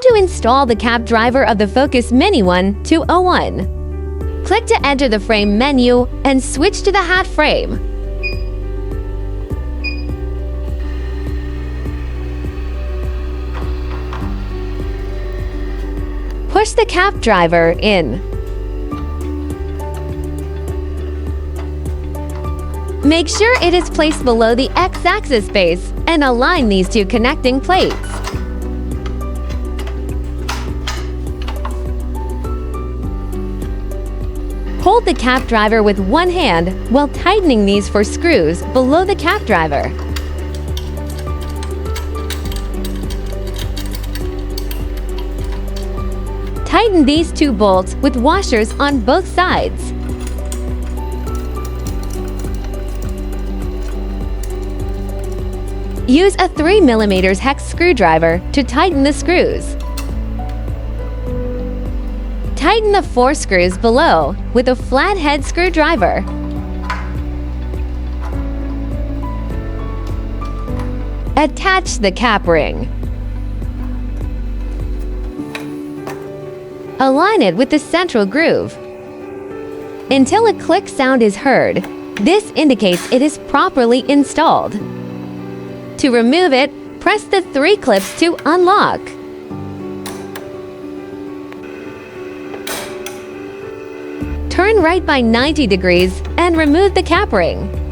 to install the cap driver of the FOKUSE Mini-1201. Click to enter the frame menu and switch to the hat frame. Push the cap driver in. Make sure it is placed below the X-axis base and align these two connecting plates. Hold the cap driver with one hand while tightening these four screws below the cap driver. Tighten these two bolts with washers on both sides. Use a 3mm hex screwdriver to tighten the screws. Tighten the four screws below with a flathead screwdriver. Attach the cap ring. Align it with the central groove. Until a click sound is heard, this indicates it is properly installed. To remove it, press the 3 clips to unlock. Turn right by 90 degrees and remove the cap ring.